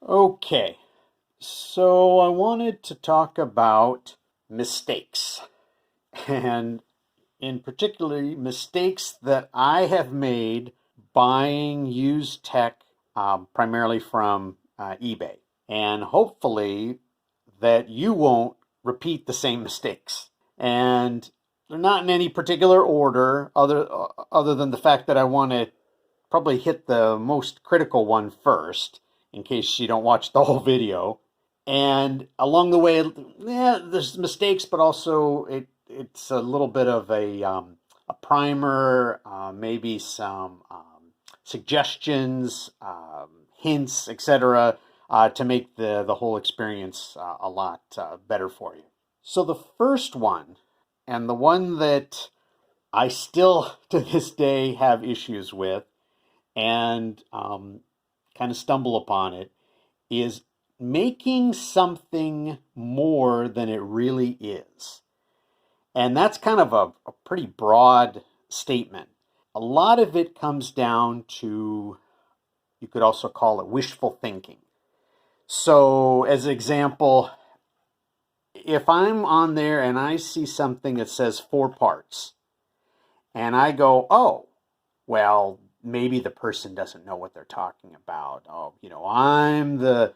Okay, so I wanted to talk about mistakes, and in particularly mistakes that I have made buying used tech, primarily from eBay, and hopefully that you won't repeat the same mistakes. And they're not in any particular order, other than the fact that I want to probably hit the most critical one first in case you don't watch the whole video. And along the way, yeah, there's mistakes, but also it's a little bit of a primer, maybe some suggestions, hints, etc., to make the whole experience a lot better for you. So the first one, and the one that I still to this day have issues with, and kind of stumble upon it, is making something more than it really is. And that's kind of a pretty broad statement. A lot of it comes down to, you could also call it wishful thinking. So, as an example, if I'm on there and I see something that says 4 parts, and I go, oh, well, maybe the person doesn't know what they're talking about. Oh, I'm the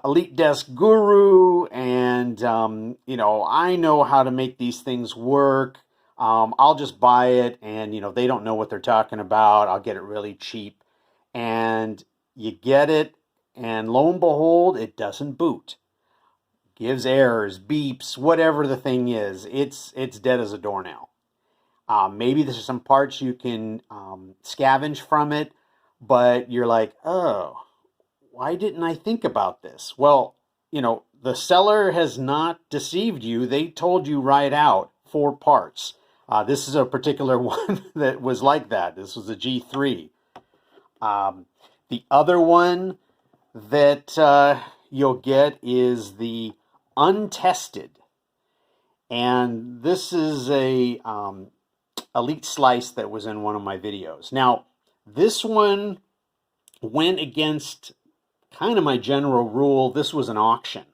elite desk guru, and I know how to make these things work. I'll just buy it, and they don't know what they're talking about. I'll get it really cheap, and you get it, and lo and behold, it doesn't boot. Gives errors, beeps, whatever the thing is. It's dead as a doornail. Maybe there's some parts you can scavenge from it, but you're like, oh, why didn't I think about this? Well, the seller has not deceived you. They told you right out 4 parts. This is a particular one that was like that. This was a G3. The other one that you'll get is the untested. And this is a elite slice that was in one of my videos. Now, this one went against kind of my general rule. This was an auction,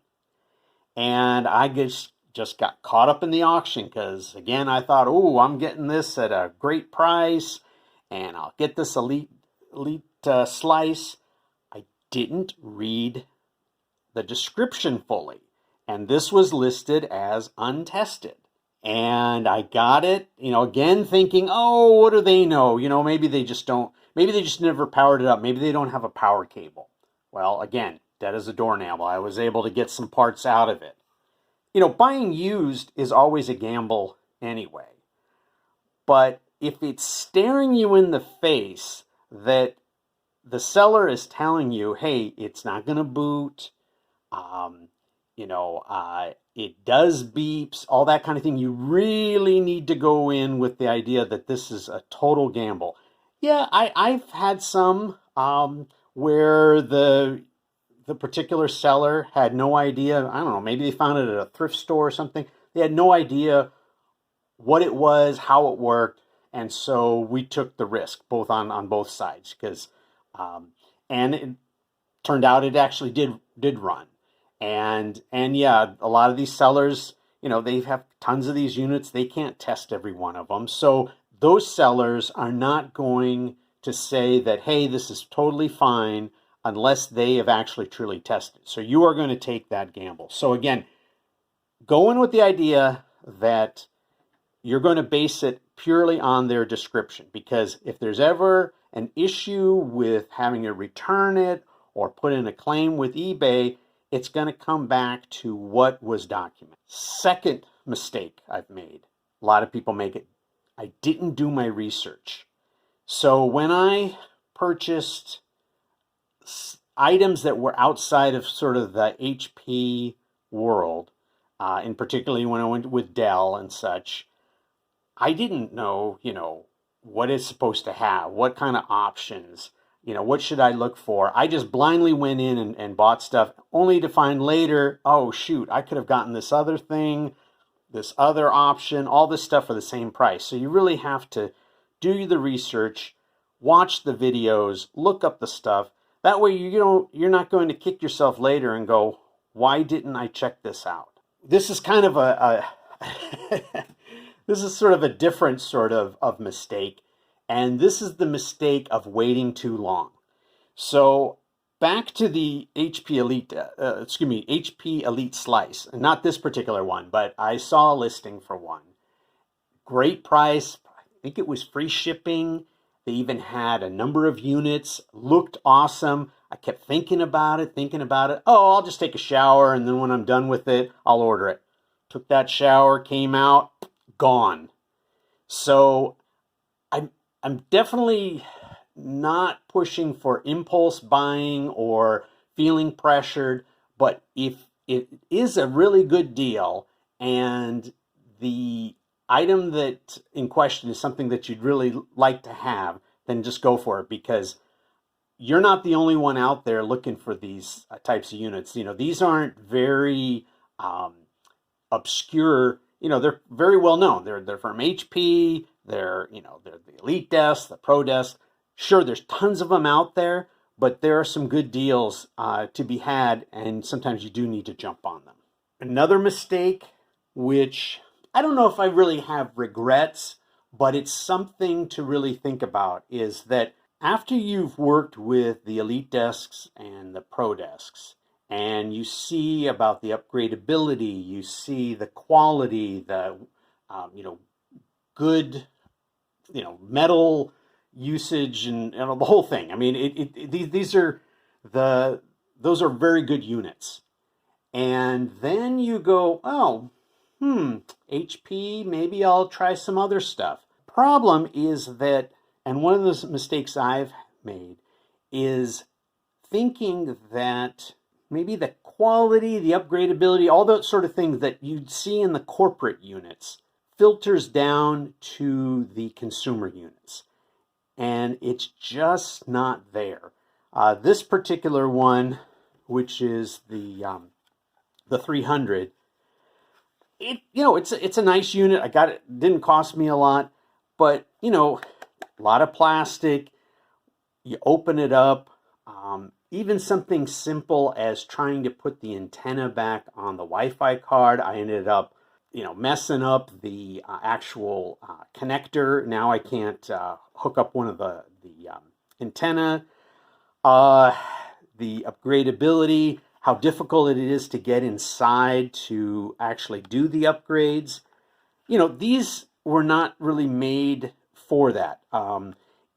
and I just got caught up in the auction because, again, I thought, oh, I'm getting this at a great price, and I'll get this elite slice. I didn't read the description fully, and this was listed as untested. And I got it, again thinking, oh, what do they know? Maybe they just never powered it up. Maybe they don't have a power cable. Well, again, dead as a doornail. I was able to get some parts out of it. Buying used is always a gamble anyway. But if it's staring you in the face that the seller is telling you, hey, it's not going to boot, it does beeps, all that kind of thing, you really need to go in with the idea that this is a total gamble. Yeah, I've had some where the particular seller had no idea. I don't know, maybe they found it at a thrift store or something. They had no idea what it was, how it worked, and so we took the risk both on both sides, because and it turned out it actually did run. And yeah, a lot of these sellers, they have tons of these units. They can't test every one of them. So those sellers are not going to say that, hey, this is totally fine, unless they have actually truly tested. So you are going to take that gamble. So again, go in with the idea that you're going to base it purely on their description, because if there's ever an issue with having to return it or put in a claim with eBay, it's going to come back to what was documented. Second mistake I've made, a lot of people make it, I didn't do my research. So when I purchased items that were outside of sort of the HP world, in particularly when I went with Dell and such, I didn't know, what it's supposed to have, what kind of options, what should I look for? I just blindly went in and bought stuff, only to find later, oh shoot, I could have gotten this other thing, this other option, all this stuff for the same price. So you really have to do the research, watch the videos, look up the stuff, That way you're not going to kick yourself later and go, why didn't I check this out? This is kind of a this is sort of a different sort of mistake. And this is the mistake of waiting too long. So back to the HP Elite, HP Elite Slice, and not this particular one, but I saw a listing for one. Great price. I think it was free shipping. They even had a number of units, looked awesome. I kept thinking about it. Oh, I'll just take a shower, and then when I'm done with it, I'll order it. Took that shower, came out, gone. So I'm definitely not pushing for impulse buying or feeling pressured, but if it is a really good deal and the item that in question is something that you'd really like to have, then just go for it, because you're not the only one out there looking for these types of units. These aren't very obscure. They're very well known. They're from HP. They're the EliteDesks, the ProDesks. Sure, there's tons of them out there, but there are some good deals to be had, and sometimes you do need to jump on them. Another mistake, which I don't know if I really have regrets, but it's something to really think about, is that after you've worked with the EliteDesks and the ProDesks, and you see about the upgradability, you see the quality, the good metal usage, and the whole thing. I mean, those are very good units. And then you go, oh, HP, maybe I'll try some other stuff. Problem is that, and one of the mistakes I've made is thinking that maybe the quality, the upgradability, all those sort of things that you'd see in the corporate units filters down to the consumer units. And it's just not there. This particular one, which is the 300, it's a nice unit. I got it. Didn't cost me a lot, but a lot of plastic. You open it up. Even something simple as trying to put the antenna back on the Wi-Fi card, I ended up messing up the actual connector. Now I can't hook up one of the antenna. The upgradability, how difficult it is to get inside to actually do the upgrades. These were not really made for that.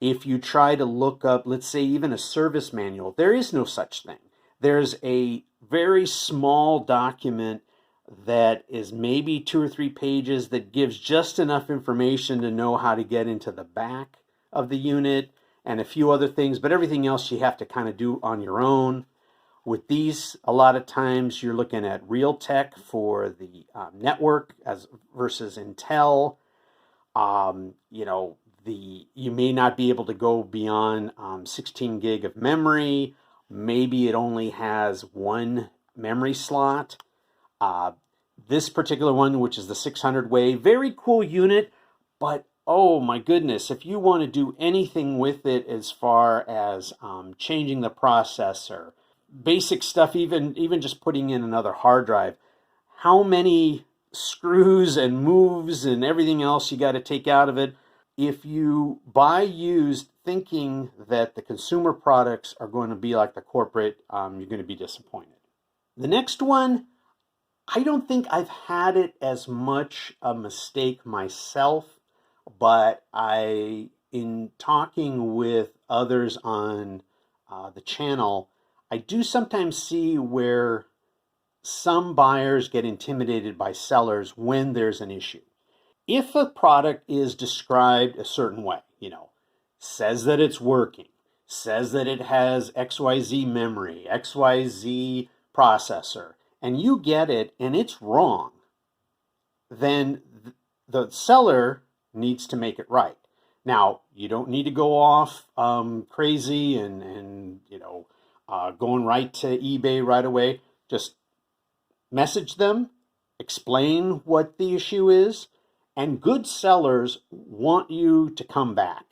If you try to look up, let's say, even a service manual, there is no such thing. There's a very small document that is maybe 2 or 3 pages that gives just enough information to know how to get into the back of the unit and a few other things, but everything else you have to kind of do on your own. With these, a lot of times you're looking at Realtek for the network as versus Intel. You may not be able to go beyond 16 gig of memory. Maybe it only has one memory slot. This particular one, which is the 600 way, very cool unit, but oh my goodness, if you want to do anything with it as far as changing the processor, basic stuff, even just putting in another hard drive, how many screws and moves and everything else you got to take out of it. If you buy used thinking that the consumer products are going to be like the corporate, you're going to be disappointed. The next one, I don't think I've had it as much a mistake myself, but in talking with others on the channel, I do sometimes see where some buyers get intimidated by sellers when there's an issue. If a product is described a certain way, says that it's working, says that it has XYZ memory, XYZ processor, and you get it and it's wrong, then the seller needs to make it right. Now, you don't need to go off crazy and going right to eBay right away. Just message them, explain what the issue is, and good sellers want you to come back.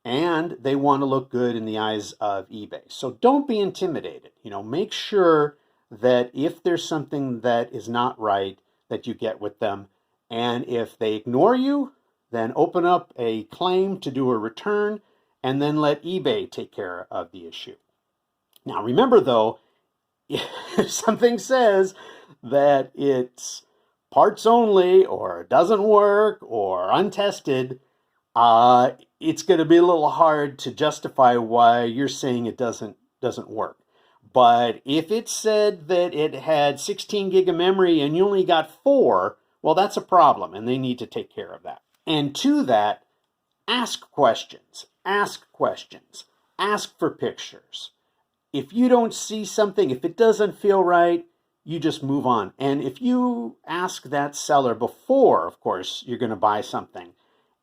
and they want to look good in the eyes of eBay. So don't be intimidated. Make sure that if there's something that is not right, that you get with them. And if they ignore you, then open up a claim to do a return and then let eBay take care of the issue. Now, remember though, if something says that it's parts only or doesn't work or untested, it's going to be a little hard to justify why you're saying it doesn't work. But if it said that it had 16 gig of memory and you only got 4, well, that's a problem, and they need to take care of that. And to that, ask questions, ask questions, ask for pictures. If you don't see something, if it doesn't feel right, you just move on. And if you ask that seller before, of course, you're going to buy something,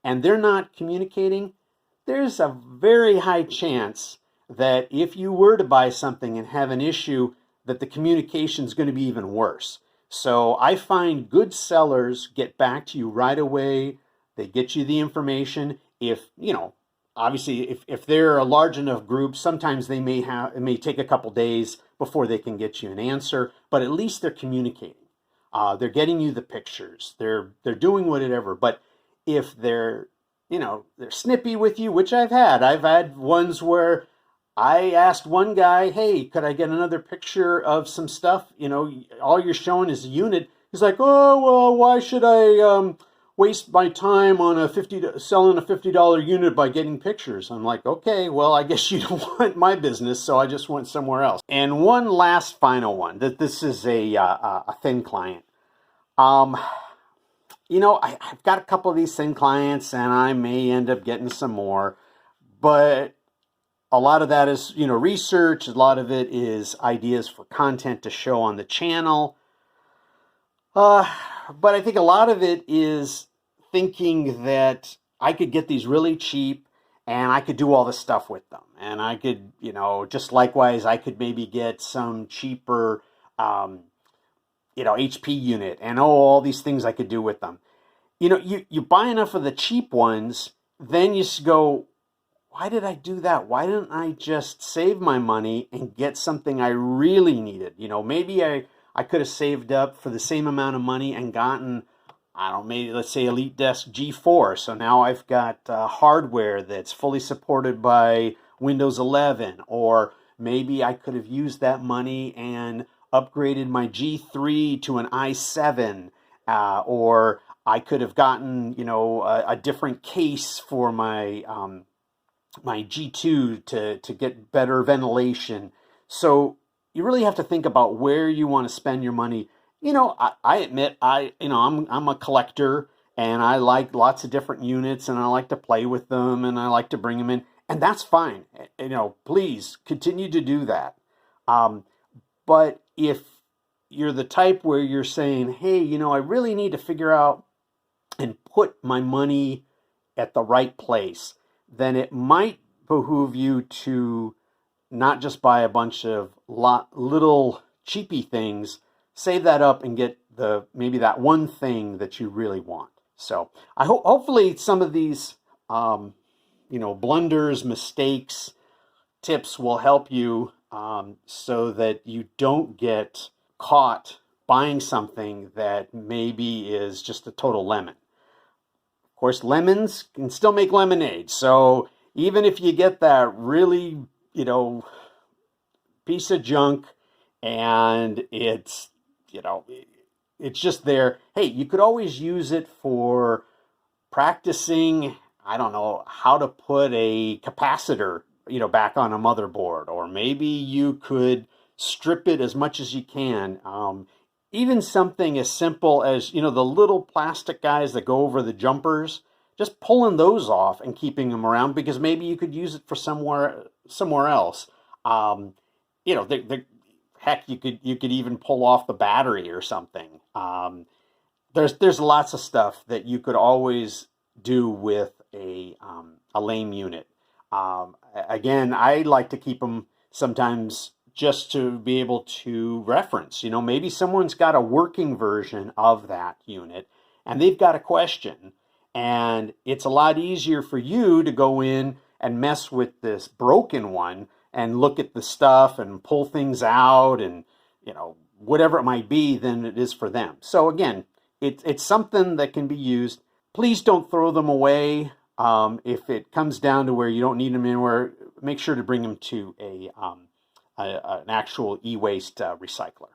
and they're not communicating, there's a very high chance that if you were to buy something and have an issue, that the communication is going to be even worse. So I find good sellers get back to you right away. They get you the information. If, obviously, if they're a large enough group, sometimes it may take a couple days before they can get you an answer, but at least they're communicating. They're getting you the pictures. They're doing whatever. But if they're snippy with you, which I've had ones where I asked one guy, hey, could I get another picture of some stuff? All you're showing is a unit. He's like, oh, well, why should I waste my time on selling a $50 unit by getting pictures? I'm like, okay, well, I guess you don't want my business, so I just went somewhere else. And one last final one, that this is a thin client. I've got a couple of these thin clients, and I may end up getting some more, but a lot of that is, research. A lot of it is ideas for content to show on the channel. But I think a lot of it is thinking that I could get these really cheap and I could do all this stuff with them. And I could, just likewise, I could maybe get some cheaper, HP unit and all these things I could do with them. You buy enough of the cheap ones, then you go, why did I do that? Why didn't I just save my money and get something I really needed? Maybe I could have saved up for the same amount of money and gotten, maybe let's say EliteDesk G4. So now I've got hardware that's fully supported by Windows 11. Or maybe I could have used that money and upgraded my G3 to an i7. Or I could have gotten, a different case for my G2 to get better ventilation. So you really have to think about where you want to spend your money. I admit I'm a collector and I like lots of different units and I like to play with them and I like to bring them in, and that's fine. Please continue to do that. But if you're the type where you're saying, hey, I really need to figure out and put my money at the right place, then it might behoove you to not just buy a bunch of little cheapy things, save that up and get maybe that one thing that you really want. So I hopefully some of these blunders, mistakes, tips will help you so that you don't get caught buying something that maybe is just a total lemon. Of course, lemons can still make lemonade. So even if you get that really, piece of junk and it's just there, hey, you could always use it for practicing, how to put a capacitor, back on a motherboard, or maybe you could strip it as much as you can. Even something as simple as, the little plastic guys that go over the jumpers, just pulling those off and keeping them around, because maybe you could use it for somewhere else. Heck, you could even pull off the battery or something. There's lots of stuff that you could always do with a lame unit. Again, I like to keep them sometimes just to be able to reference. Maybe someone's got a working version of that unit and they've got a question, and it's a lot easier for you to go in and mess with this broken one and look at the stuff and pull things out and, whatever it might be than it is for them. So again, it's something that can be used. Please don't throw them away. If it comes down to where you don't need them anywhere, make sure to bring them to an actual e-waste recycler.